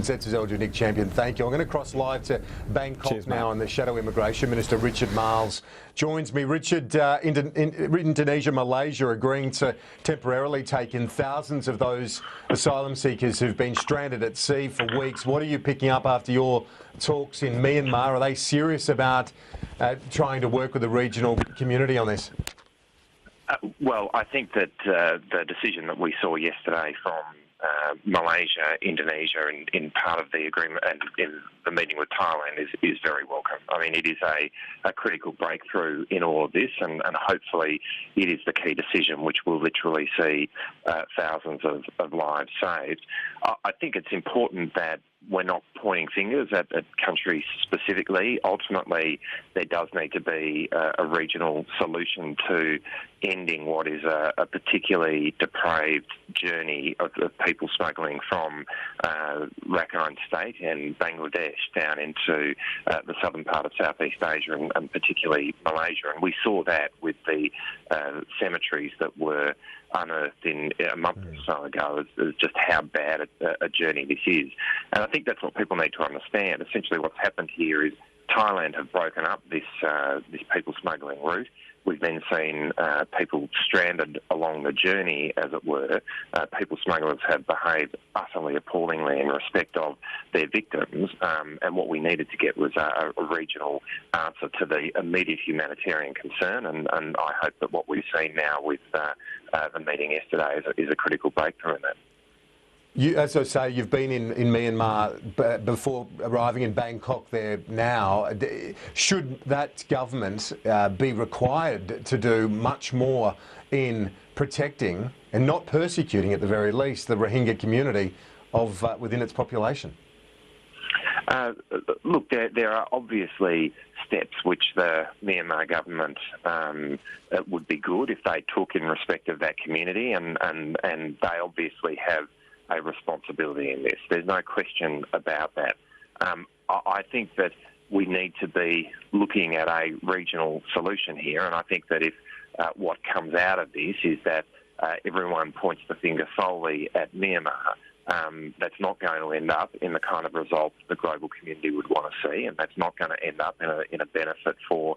ZZL Nick Champion, thank you. I'm going to cross live to Bangkok. Cheers, now, and the Shadow Immigration Minister, Richard Marles, joins me. Richard, Indonesia, Malaysia agreeing to temporarily take in thousands of those asylum seekers who've been stranded at sea for weeks. What are you picking up after your talks in Myanmar? Are they serious about trying to work with the regional community on this? Well, I think that the decision that we saw yesterday from Malaysia, Indonesia, and in part of the agreement and in the meeting with Thailand is very welcome. I mean, it is a critical breakthrough in all of this, and hopefully it is the key decision which will literally see thousands of lives saved. I think it's important that we're not pointing fingers at countries specifically. Ultimately, there does need to be a regional solution to ending what is a particularly depraved journey of people smuggling from Rakhine State and Bangladesh down into the southern part of Southeast Asia and particularly Malaysia. And we saw that with the cemeteries that were unearthed in a month or so ago as just how bad a journey this is. And I think that's what people need to understand. Essentially what's happened here is Thailand have broken up this people smuggling route. We've then seen people stranded along the journey, as it were. People smugglers have behaved utterly appallingly in respect of their victims, and what we needed to get was a regional answer to the immediate humanitarian concern, and I hope that what we've seen now with the meeting yesterday is a critical breakthrough in that. You, as I say, you've been in Myanmar before arriving in Bangkok there now. Should that government be required to do much more in protecting and not persecuting, at the very least, the Rohingya community of within its population? Look, there are obviously steps which the Myanmar government would be good if they took in respect of that community, and they obviously have a responsibility in this. There's no question about that. I think that we need to be looking at a regional solution here, and I think that if what comes out of this is that everyone points the finger solely at Myanmar, that's not going to end up in the kind of result the global community would want to see, and that's not going to end up in a benefit for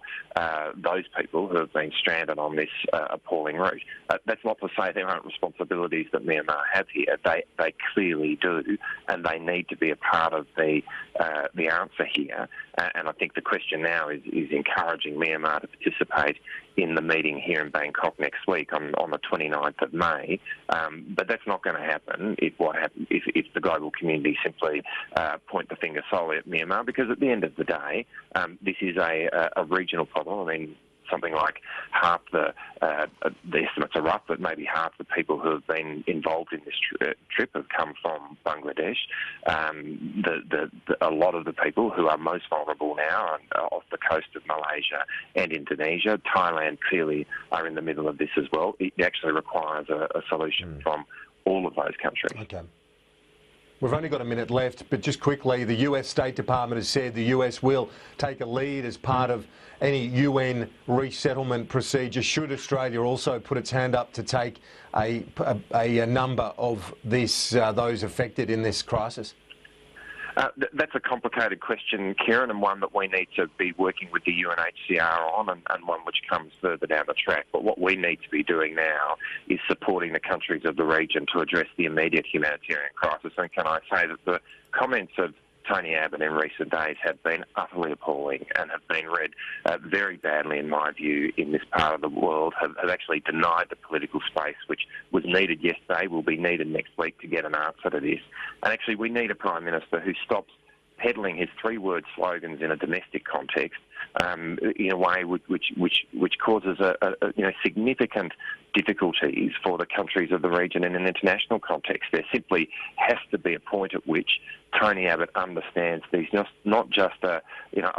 those people who have been stranded on this appalling route. That's not to say there aren't responsibilities that Myanmar have here. They clearly do, and they need to be a part of the answer here. And I think the question now is encouraging Myanmar to participate in the meeting here in Bangkok next week on the 29th of May. But that's not going to happen if the global community simply point the finger solely at Myanmar, because at the end of the day, this is a regional problem. I mean, something like half the estimates are rough, but maybe half the people who have been involved in this trip have come from Bangladesh. A lot of the people who are most vulnerable now are off the coast of Malaysia and Indonesia. Thailand clearly are in the middle of this as well. It actually requires a solution from all of those countries. Okay. We've only got a minute left, but just quickly, the US State Department has said the US will take a lead as part of any UN resettlement procedure. Should Australia also put its hand up to take a number of those affected in this crisis? That's a complicated question, Kieran, and one that we need to be working with the UNHCR on, and one which comes further down the track. But what we need to be doing now is supporting the countries of the region to address the immediate humanitarian crisis. And can I say that the comments of Tony Abbott in recent days have been utterly appalling and have been read very badly, in my view, in this part of the world, have actually denied the political space which was needed yesterday, will be needed next week to get an answer to this. And actually we need a Prime Minister who stops peddling his three-word slogans in a domestic context in a way which causes significant difficulties for the countries of the region in an international context. There simply has to be a point at which Tony Abbott understands that he's not just a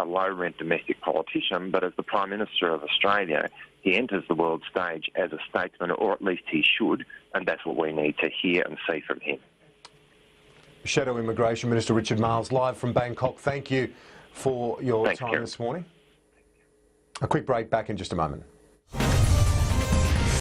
low-rent domestic politician, but as the Prime Minister of Australia, he enters the world stage as a statesman, or at least he should, and that's what we need to hear and see from him. Shadow Immigration Minister Richard Marles, live from Bangkok. Thank you for your time this morning. A quick break, back in just a moment.